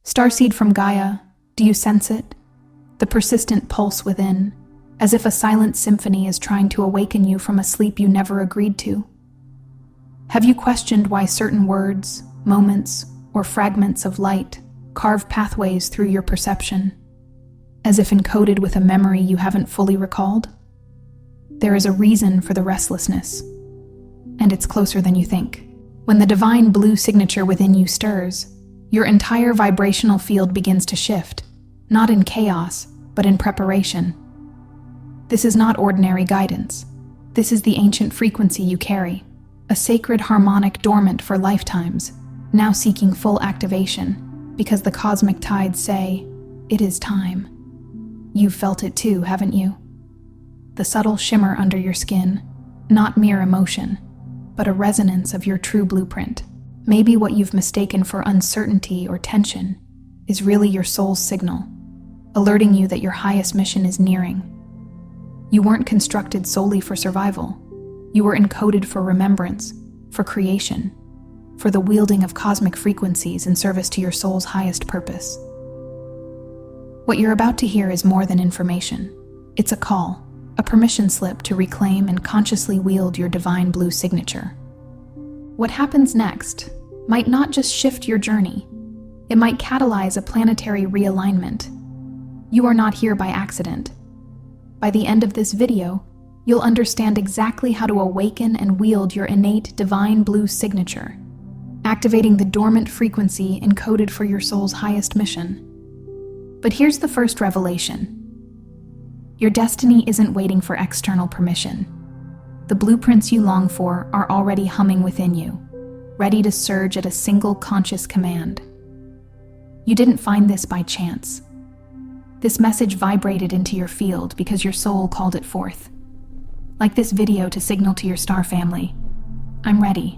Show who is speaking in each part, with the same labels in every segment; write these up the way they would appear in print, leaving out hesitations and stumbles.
Speaker 1: Starseed from Gaia, do you sense it? The persistent pulse within, as if a silent symphony is trying to awaken you from a sleep you never agreed to. Have you questioned why certain words, moments, or fragments of light carve pathways through your perception, as if encoded with a memory you haven't fully recalled? There is a reason for the restlessness, and it's closer than you think. When the divine blue signature within you stirs, your entire vibrational field begins to shift, not in chaos, but in preparation. This is not ordinary guidance. This is the ancient frequency you carry, a sacred harmonic dormant for lifetimes, now seeking full activation, because the cosmic tides say, it is time. You've felt it too, haven't you? The subtle shimmer under your skin, not mere emotion, but a resonance of your true blueprint. Maybe what you've mistaken for uncertainty or tension is really your soul's signal, alerting you that your highest mission is nearing. You weren't constructed solely for survival. You were encoded for remembrance, for creation, for the wielding of cosmic frequencies in service to your soul's highest purpose. What you're about to hear is more than information. It's a call, a permission slip to reclaim and consciously wield your divine blue signature. What happens next might not just shift your journey, it might catalyze a planetary realignment. You are not here by accident. By the end of this video, you'll understand exactly how to awaken and wield your innate divine blue signature, activating the dormant frequency encoded for your soul's highest mission. But here's the first revelation. Your destiny isn't waiting for external permission. The blueprints you long for are already humming within you, ready to surge at a single conscious command. You didn't find this by chance. This message vibrated into your field because your soul called it forth. Like this video to signal to your star family, I'm ready.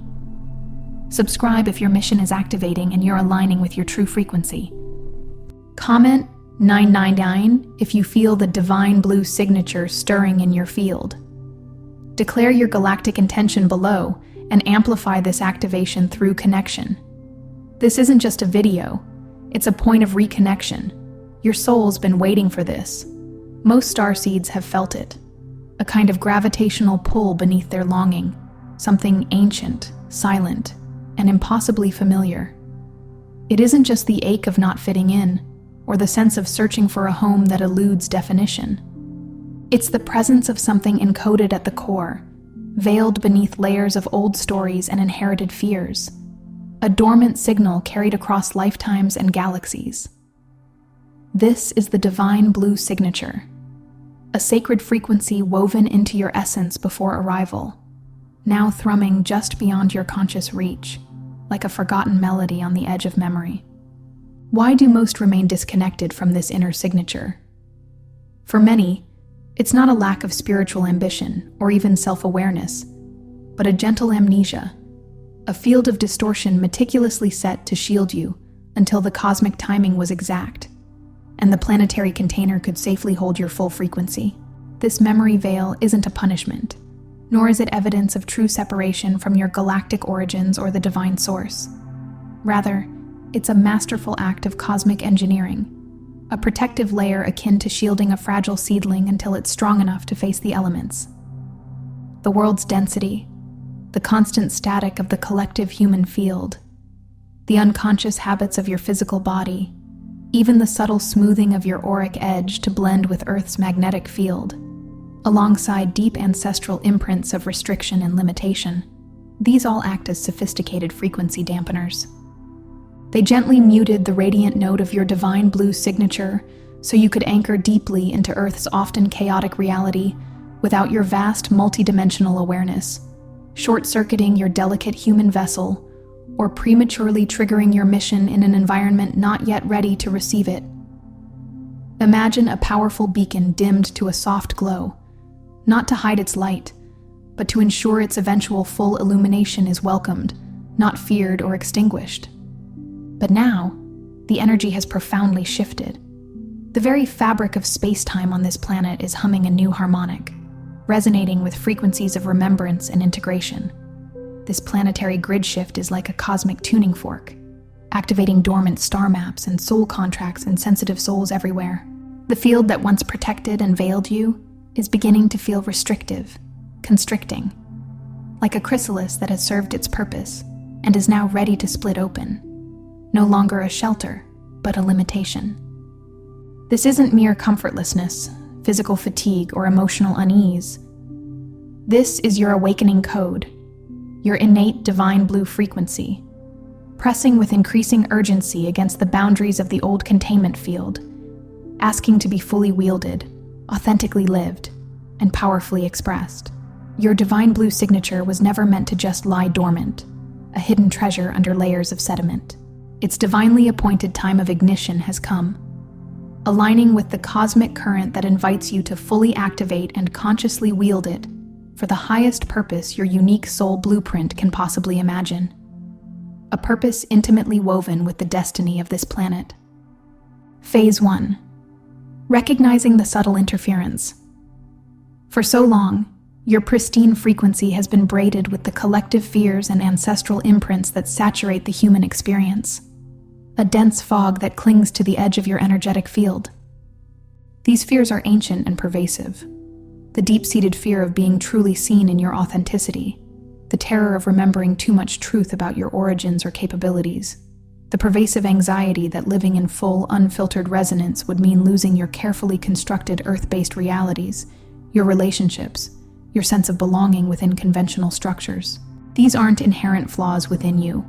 Speaker 1: Subscribe if your mission is activating and you're aligning with your true frequency. Comment 999 if you feel the divine blue signature stirring in your field. Declare your galactic intention below and amplify this activation through connection. This isn't just a video, it's a point of reconnection. Your soul's been waiting for this. Most starseeds have felt it, a kind of gravitational pull beneath their longing, something ancient, silent, and impossibly familiar. It isn't just the ache of not fitting in, or the sense of searching for a home that eludes definition. It's the presence of something encoded at the core, veiled beneath layers of old stories and inherited fears, a dormant signal carried across lifetimes and galaxies. This is the divine blue signature, a sacred frequency woven into your essence before arrival, now thrumming just beyond your conscious reach, like a forgotten melody on the edge of memory. Why do most remain disconnected from this inner signature? For many, it's not a lack of spiritual ambition or even self-awareness, but a gentle amnesia, a field of distortion meticulously set to shield you until the cosmic timing was exact, and the planetary container could safely hold your full frequency. This memory veil isn't a punishment, nor is it evidence of true separation from your galactic origins or the divine source. Rather, it's a masterful act of cosmic engineering, a protective layer akin to shielding a fragile seedling until it's strong enough to face the elements. The world's density, the constant static of the collective human field, the unconscious habits of your physical body, even the subtle smoothing of your auric edge to blend with Earth's magnetic field, alongside deep ancestral imprints of restriction and limitation, these all act as sophisticated frequency dampeners. They gently muted the radiant note of your divine blue signature so you could anchor deeply into Earth's often chaotic reality without your vast multidimensional awareness, short-circuiting your delicate human vessel or prematurely triggering your mission in an environment not yet ready to receive it. Imagine a powerful beacon dimmed to a soft glow, not to hide its light, but to ensure its eventual full illumination is welcomed, not feared or extinguished. But now, the energy has profoundly shifted. The very fabric of space-time on this planet is humming a new harmonic, resonating with frequencies of remembrance and integration. This planetary grid shift is like a cosmic tuning fork, activating dormant star maps and soul contracts in sensitive souls everywhere. The field that once protected and veiled you is beginning to feel restrictive, constricting, like a chrysalis that has served its purpose and is now ready to split open. No longer a shelter, but a limitation. This isn't mere comfortlessness, physical fatigue, or emotional unease. This is your awakening code, your innate divine blue frequency, pressing with increasing urgency against the boundaries of the old containment field, asking to be fully wielded, authentically lived, and powerfully expressed. Your divine blue signature was never meant to just lie dormant, a hidden treasure under layers of sediment. Its divinely appointed time of ignition has come, aligning with the cosmic current that invites you to fully activate and consciously wield it for the highest purpose your unique soul blueprint can possibly imagine. A purpose intimately woven with the destiny of this planet. Phase 1. Recognizing the subtle interference. For so long, your pristine frequency has been braided with the collective fears and ancestral imprints that saturate the human experience. A dense fog that clings to the edge of your energetic field. These fears are ancient and pervasive. The deep-seated fear of being truly seen in your authenticity, the terror of remembering too much truth about your origins or capabilities, the pervasive anxiety that living in full, unfiltered resonance would mean losing your carefully constructed earth-based realities, your relationships, your sense of belonging within conventional structures. These aren't inherent flaws within you,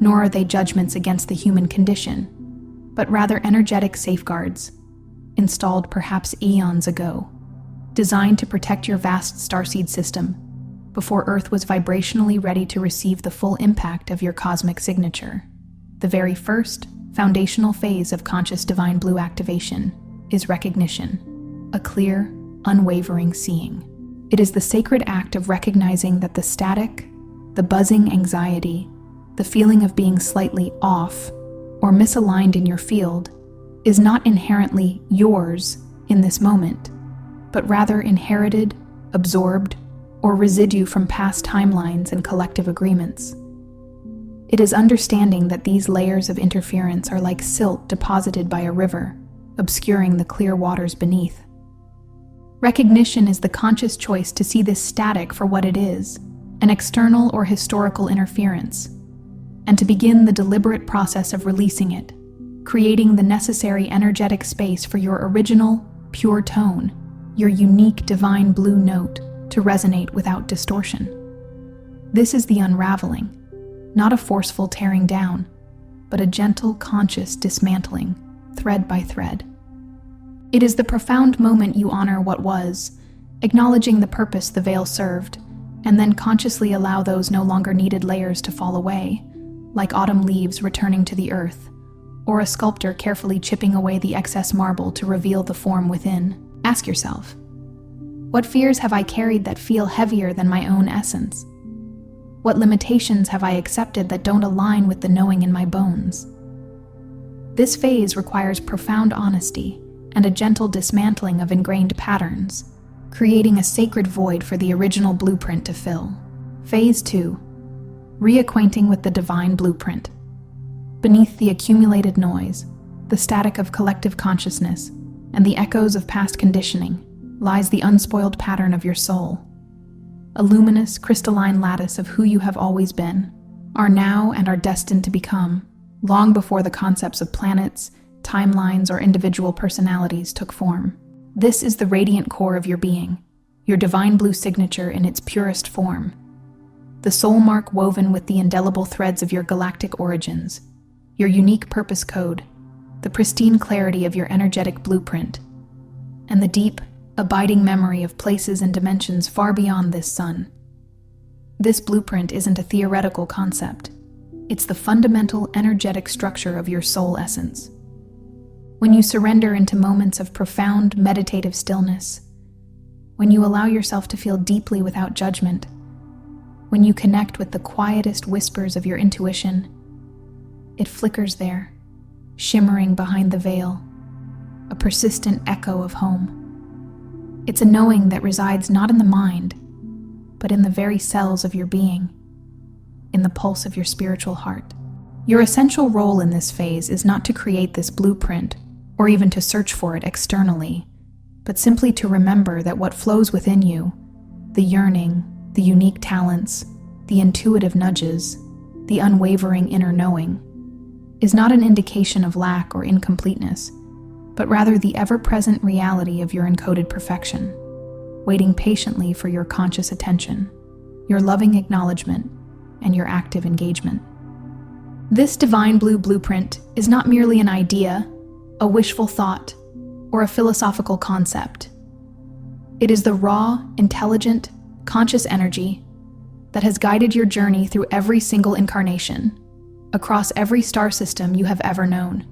Speaker 1: nor are they judgments against the human condition, but rather energetic safeguards, installed perhaps eons ago, designed to protect your vast starseed system before Earth was vibrationally ready to receive the full impact of your cosmic signature. The very first, foundational phase of conscious divine blue activation is recognition, a clear, unwavering seeing. It is the sacred act of recognizing that the static, the buzzing anxiety, the feeling of being slightly off or misaligned in your field is not inherently yours in this moment, but rather inherited, absorbed, or residue from past timelines and collective agreements. It is understanding that these layers of interference are like silt deposited by a river, obscuring the clear waters beneath. Recognition is the conscious choice to see this static for what it is, an external or historical interference, and to begin the deliberate process of releasing it, creating the necessary energetic space for your original, pure tone, your unique divine blue note, to resonate without distortion. This is the unraveling, not a forceful tearing down, but a gentle, conscious dismantling, thread by thread. It is the profound moment you honor what was, acknowledging the purpose the veil served, and then consciously allow those no longer needed layers to fall away, like autumn leaves returning to the earth, or a sculptor carefully chipping away the excess marble to reveal the form within. Ask yourself, what fears have I carried that feel heavier than my own essence? What limitations have I accepted that don't align with the knowing in my bones? This phase requires profound honesty and a gentle dismantling of ingrained patterns, creating a sacred void for the original blueprint to fill. Phase 2. Reacquainting with the divine blueprint. Beneath the accumulated noise, the static of collective consciousness, and the echoes of past conditioning, lies the unspoiled pattern of your soul. A luminous, crystalline lattice of who you have always been, are now, and are destined to become, long before the concepts of planets, timelines, or individual personalities took form. This is the radiant core of your being, your divine blue signature in its purest form. The soul mark woven with the indelible threads of your galactic origins, your unique purpose code, the pristine clarity of your energetic blueprint, and the deep, abiding memory of places and dimensions far beyond this sun. This blueprint isn't a theoretical concept. It's the fundamental energetic structure of your soul essence. When you surrender into moments of profound meditative stillness, when you allow yourself to feel deeply without judgment, when you connect with the quietest whispers of your intuition, it flickers there, shimmering behind the veil, a persistent echo of home. It's a knowing that resides not in the mind, but in the very cells of your being, in the pulse of your spiritual heart. Your essential role in this phase is not to create this blueprint or even to search for it externally, but simply to remember that what flows within you, the yearning, the unique talents, the intuitive nudges, the unwavering inner knowing, is not an indication of lack or incompleteness, but rather the ever-present reality of your encoded perfection, waiting patiently for your conscious attention, your loving acknowledgement, and your active engagement. This divine blue blueprint is not merely an idea, a wishful thought, or a philosophical concept. It is the raw, intelligent, conscious energy that has guided your journey through every single incarnation, across every star system you have ever known.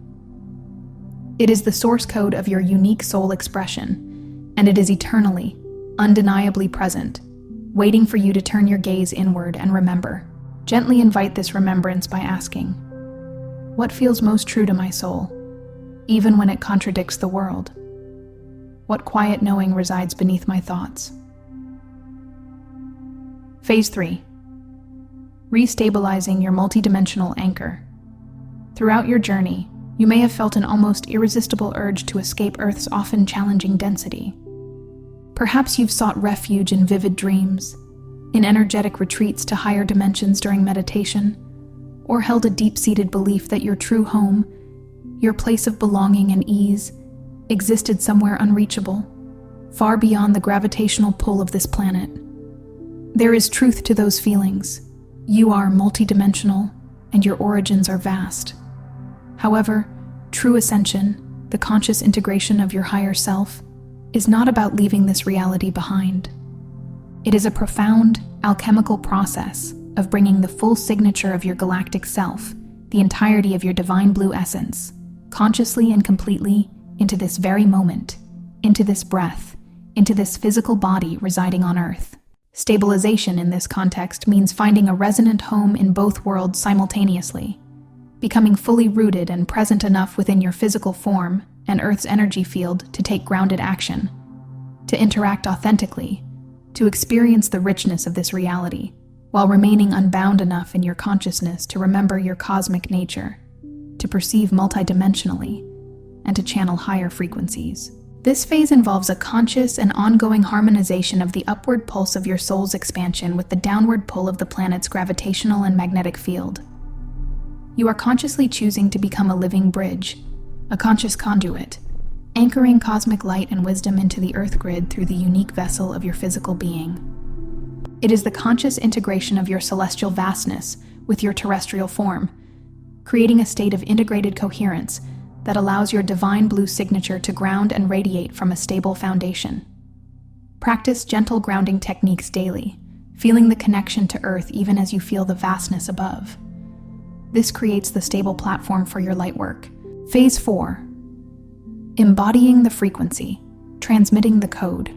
Speaker 1: It is the source code of your unique soul expression, and it is eternally, undeniably present, waiting for you to turn your gaze inward and remember. Gently invite this remembrance by asking, what feels most true to my soul, even when it contradicts the world? What quiet knowing resides beneath my thoughts? Phase 3. Restabilizing your multidimensional anchor. Throughout your journey, you may have felt an almost irresistible urge to escape Earth's often challenging density. Perhaps you've sought refuge in vivid dreams, in energetic retreats to higher dimensions during meditation, or held a deep-seated belief that your true home, your place of belonging and ease, existed somewhere unreachable, far beyond the gravitational pull of this planet. There is truth to those feelings. You are multidimensional, and your origins are vast. However, true ascension, the conscious integration of your higher self, is not about leaving this reality behind. It is a profound, alchemical process of bringing the full signature of your galactic self, the entirety of your divine blue essence, consciously and completely into this very moment, into this breath, into this physical body residing on Earth. Stabilization in this context means finding a resonant home in both worlds simultaneously, becoming fully rooted and present enough within your physical form and Earth's energy field to take grounded action, to interact authentically, to experience the richness of this reality, while remaining unbound enough in your consciousness to remember your cosmic nature, to perceive multidimensionally, and to channel higher frequencies. This phase involves a conscious and ongoing harmonization of the upward pulse of your soul's expansion with the downward pull of the planet's gravitational and magnetic field. You are consciously choosing to become a living bridge, a conscious conduit, anchoring cosmic light and wisdom into the Earth grid through the unique vessel of your physical being. It is the conscious integration of your celestial vastness with your terrestrial form, creating a state of integrated coherence that allows your divine blue signature to ground and radiate from a stable foundation. Practice gentle grounding techniques daily, feeling the connection to Earth even as you feel the vastness above. This creates the stable platform for your light work. Phase 4. Embodying the frequency, transmitting the code.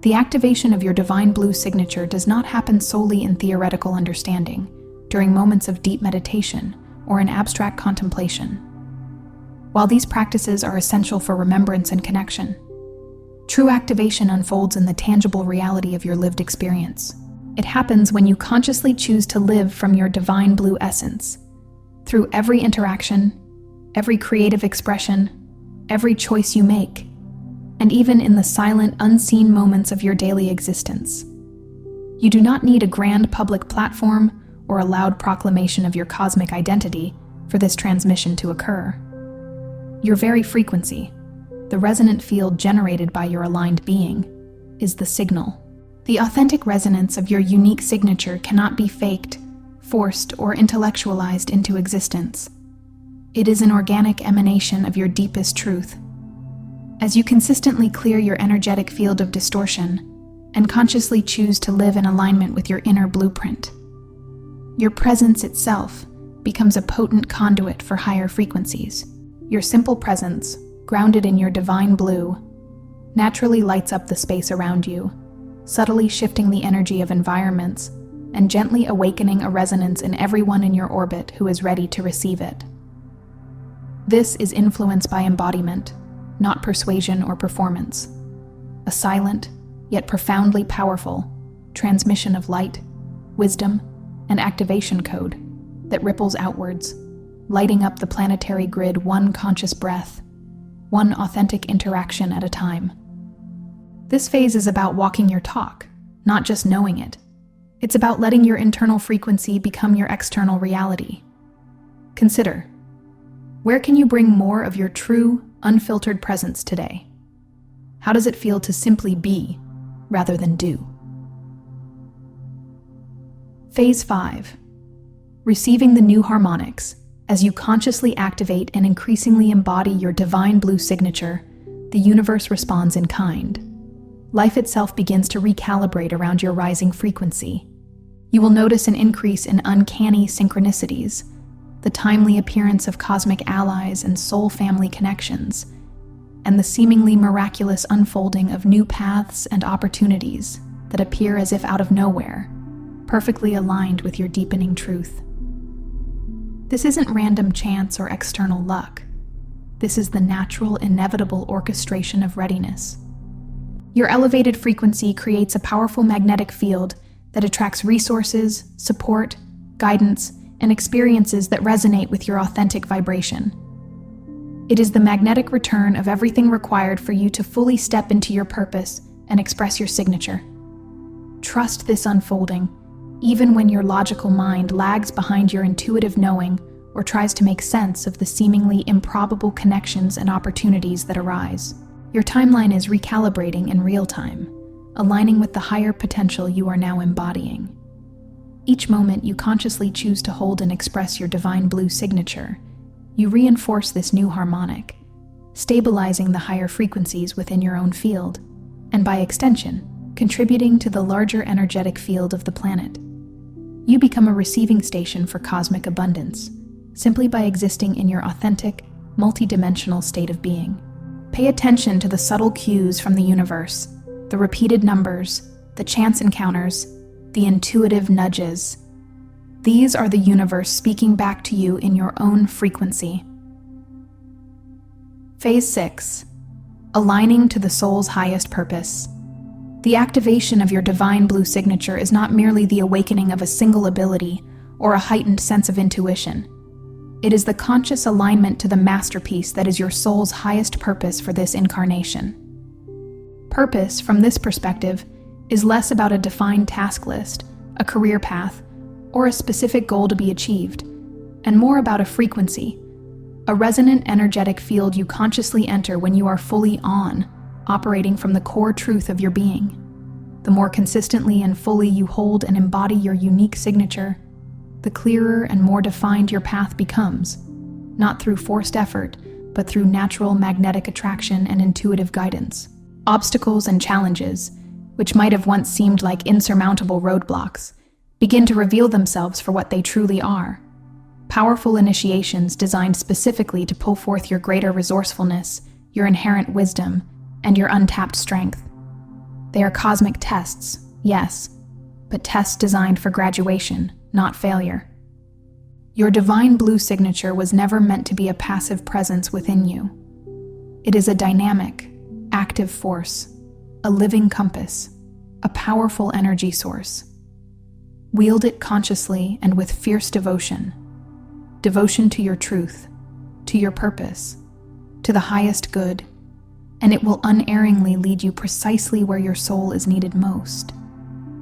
Speaker 1: The activation of your divine blue signature does not happen solely in theoretical understanding, during moments of deep meditation, or in abstract contemplation. While these practices are essential for remembrance and connection, true activation unfolds in the tangible reality of your lived experience. It happens when you consciously choose to live from your divine blue essence. Through every interaction, every creative expression, every choice you make, and even in the silent, unseen moments of your daily existence. You do not need a grand public platform or a loud proclamation of your cosmic identity for this transmission to occur. Your very frequency, the resonant field generated by your aligned being, is the signal. The authentic resonance of your unique signature cannot be faked, forced, or intellectualized into existence. It is an organic emanation of your deepest truth. As you consistently clear your energetic field of distortion and consciously choose to live in alignment with your inner blueprint, your presence itself becomes a potent conduit for higher frequencies. Your simple presence, grounded in your divine blue, naturally lights up the space around you, subtly shifting the energy of environments and gently awakening a resonance in everyone in your orbit who is ready to receive it. This is influence by embodiment, not persuasion or performance. A silent, yet profoundly powerful, transmission of light, wisdom, and activation code, that ripples outwards, lighting up the planetary grid one conscious breath, one authentic interaction at a time. This phase is about walking your talk, not just knowing it. It's about letting your internal frequency become your external reality. Consider, where can you bring more of your true, unfiltered presence today? How does it feel to simply be, rather than do? Phase 5. Receiving the new harmonics. As you consciously activate and increasingly embody your divine blue signature, the universe responds in kind. Life itself begins to recalibrate around your rising frequency. You will notice an increase in uncanny synchronicities, the timely appearance of cosmic allies and soul family connections, and the seemingly miraculous unfolding of new paths and opportunities that appear as if out of nowhere, perfectly aligned with your deepening truth. This isn't random chance or external luck. This is the natural, inevitable orchestration of readiness. Your elevated frequency creates a powerful magnetic field that attracts resources, support, guidance, and experiences that resonate with your authentic vibration. It is the magnetic return of everything required for you to fully step into your purpose and express your signature. Trust this unfolding, even when your logical mind lags behind your intuitive knowing or tries to make sense of the seemingly improbable connections and opportunities that arise. Your timeline is recalibrating in real time, aligning with the higher potential you are now embodying. Each moment you consciously choose to hold and express your divine blue signature, you reinforce this new harmonic, stabilizing the higher frequencies within your own field, and by extension, contributing to the larger energetic field of the planet. You become a receiving station for cosmic abundance, simply by existing in your authentic, multidimensional state of being. Pay attention to the subtle cues from the universe, the repeated numbers, the chance encounters, the intuitive nudges. These are the universe speaking back to you in your own frequency. Phase 6. Aligning to the soul's highest purpose. The activation of your divine blue signature is not merely the awakening of a single ability or a heightened sense of intuition. It is the conscious alignment to the masterpiece that is your soul's highest purpose for this incarnation. Purpose, from this perspective, is less about a defined task list, a career path, or a specific goal to be achieved, and more about a frequency, a resonant energetic field you consciously enter when you are fully on, operating from the core truth of your being. The more consistently and fully you hold and embody your unique signature, the clearer and more defined your path becomes, not through forced effort, but through natural magnetic attraction and intuitive guidance. Obstacles and challenges, which might have once seemed like insurmountable roadblocks, begin to reveal themselves for what they truly are. Powerful initiations designed specifically to pull forth your greater resourcefulness, your inherent wisdom, and your untapped strength. They are cosmic tests, yes, but tests designed for graduation, not failure. Your divine blue signature was never meant to be a passive presence within you. It is a dynamic, active force, a living compass, a powerful energy source. Wield it consciously and with fierce devotion. Devotion to your truth, to your purpose, to the highest good, and it will unerringly lead you precisely where your soul is needed most,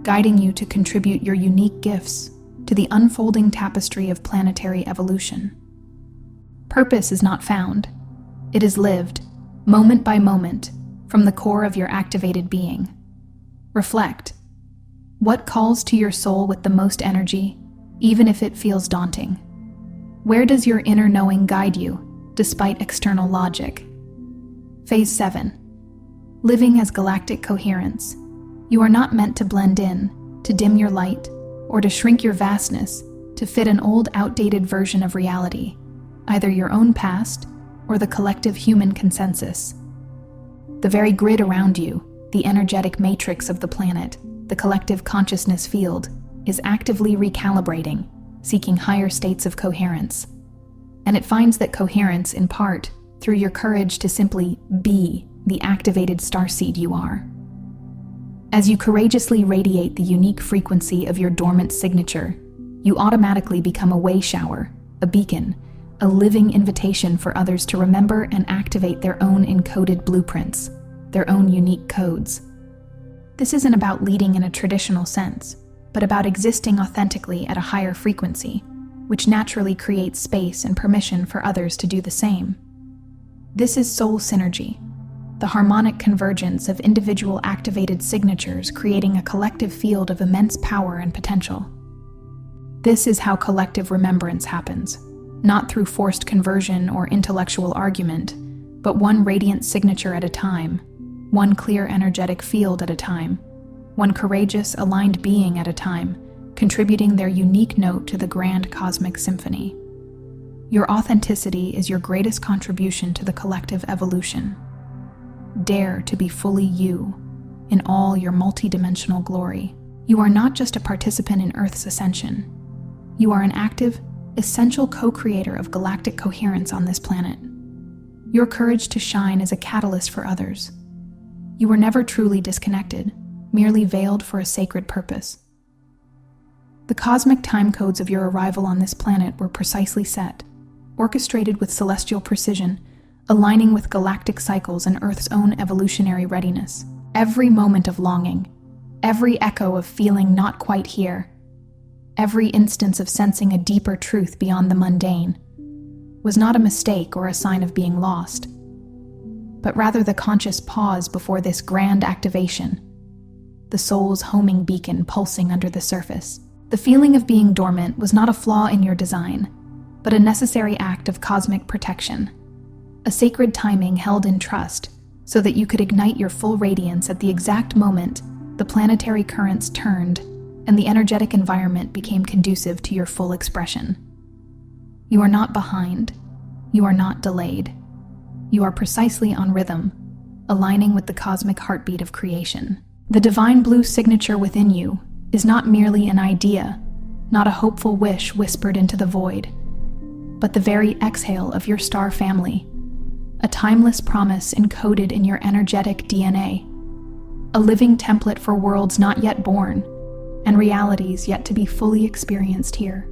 Speaker 1: guiding you to contribute your unique gifts to the unfolding tapestry of planetary evolution. Purpose is not found. It is lived, moment by moment, from the core of your activated being. Reflect. What calls to your soul with the most energy, even if it feels daunting? Where does your inner knowing guide you, despite external logic? Phase 7. Living as galactic coherence. You are not meant to blend in, to dim your light, or to shrink your vastness to fit an old, outdated version of reality, either your own past or the collective human consensus. The very grid around you, the energetic matrix of the planet, the collective consciousness field, is actively recalibrating, seeking higher states of coherence. And it finds that coherence, in part, through your courage to simply be the activated starseed you are. As you courageously radiate the unique frequency of your dormant signature, you automatically become a way shower, a beacon, a living invitation for others to remember and activate their own encoded blueprints, their own unique codes. This isn't about leading in a traditional sense, but about existing authentically at a higher frequency, which naturally creates space and permission for others to do the same. This is soul synergy, the harmonic convergence of individual activated signatures creating a collective field of immense power and potential. This is how collective remembrance happens, not through forced conversion or intellectual argument, but one radiant signature at a time, one clear energetic field at a time, one courageous, aligned being at a time, contributing their unique note to the grand cosmic symphony. Your authenticity is your greatest contribution to the collective evolution. Dare to be fully you, in all your multidimensional glory. You are not just a participant in Earth's ascension. You are an active, essential co-creator of galactic coherence on this planet. Your courage to shine is a catalyst for others. You were never truly disconnected, merely veiled for a sacred purpose. The cosmic time codes of your arrival on this planet were precisely set, orchestrated with celestial precision, aligning with galactic cycles and Earth's own evolutionary readiness. Every moment of longing, every echo of feeling not quite here, every instance of sensing a deeper truth beyond the mundane, was not a mistake or a sign of being lost, but rather the conscious pause before this grand activation, the soul's homing beacon pulsing under the surface. The feeling of being dormant was not a flaw in your design, but a necessary act of cosmic protection, a sacred timing held in trust so that you could ignite your full radiance at the exact moment the planetary currents turned and the energetic environment became conducive to your full expression. You are not behind. You are not delayed. You are precisely on rhythm, aligning with the cosmic heartbeat of creation. The divine blue signature within you is not merely an idea, not a hopeful wish whispered into the void, but the very exhale of your star family, a timeless promise encoded in your energetic DNA, a living template for worlds not yet born and realities yet to be fully experienced here.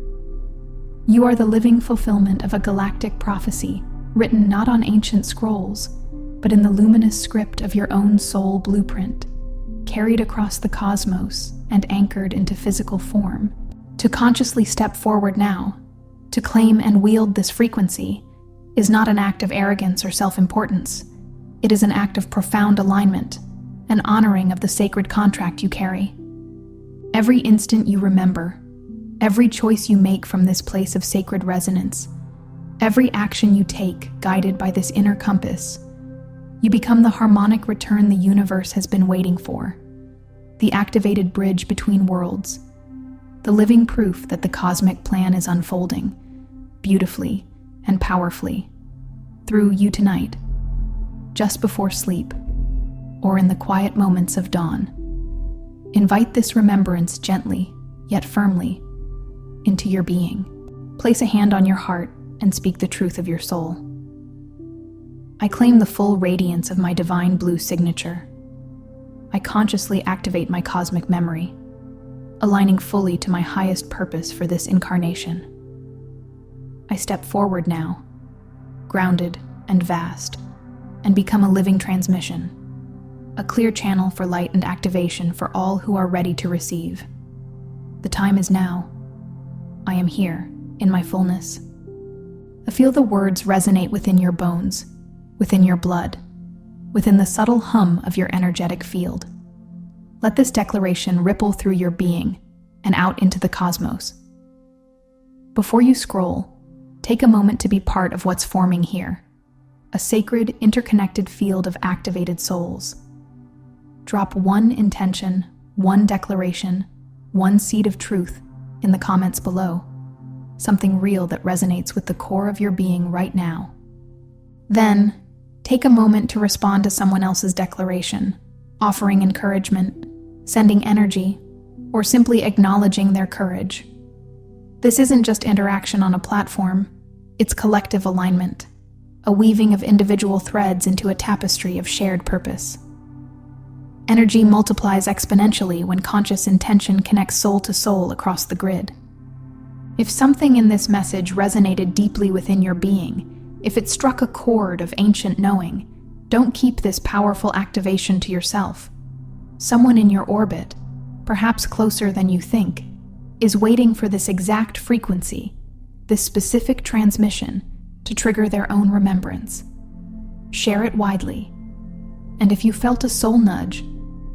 Speaker 1: You are the living fulfillment of a galactic prophecy written not on ancient scrolls, but in the luminous script of your own soul blueprint, carried across the cosmos and anchored into physical form. To consciously step forward now, to claim and wield this frequency, is not an act of arrogance or self-importance. It is an act of profound alignment, an honoring of the sacred contract you carry. Every instant you remember, every choice you make from this place of sacred resonance, every action you take guided by this inner compass, you become the harmonic return the universe has been waiting for, the activated bridge between worlds, the living proof that the cosmic plan is unfolding, beautifully and powerfully, through you tonight, just before sleep, or in the quiet moments of dawn. Invite this remembrance gently, yet firmly, into your being. Place a hand on your heart and speak the truth of your soul. I claim the full radiance of my divine blue signature. I consciously activate my cosmic memory, aligning fully to my highest purpose for this incarnation. I step forward now, grounded and vast, and become a living transmission, a clear channel for light and activation for all who are ready to receive. The time is now. I am here, in my fullness. Feel the words resonate within your bones, within your blood, within the subtle hum of your energetic field. Let this declaration ripple through your being and out into the cosmos. Before you scroll, take a moment to be part of what's forming here, a sacred, interconnected field of activated souls. Drop one intention, one declaration, one seed of truth in the comments below, something real that resonates with the core of your being right now. Then, take a moment to respond to someone else's declaration, offering encouragement, sending energy, or simply acknowledging their courage. This isn't just interaction on a platform, it's collective alignment, a weaving of individual threads into a tapestry of shared purpose. Energy multiplies exponentially when conscious intention connects soul to soul across the grid. If something in this message resonated deeply within your being, if it struck a chord of ancient knowing, don't keep this powerful activation to yourself. Someone in your orbit, perhaps closer than you think, is waiting for this exact frequency, this specific transmission, to trigger their own remembrance. Share it widely. And if you felt a soul nudge,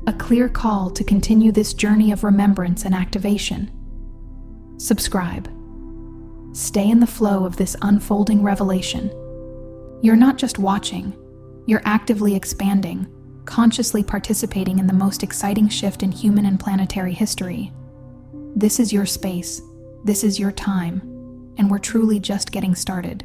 Speaker 1: a clear call to continue this journey of remembrance and activation, subscribe. Stay in the flow of this unfolding revelation. You're not just watching, you're actively expanding, consciously participating in the most exciting shift in human and planetary history. This is your space, this is your time, and we're truly just getting started.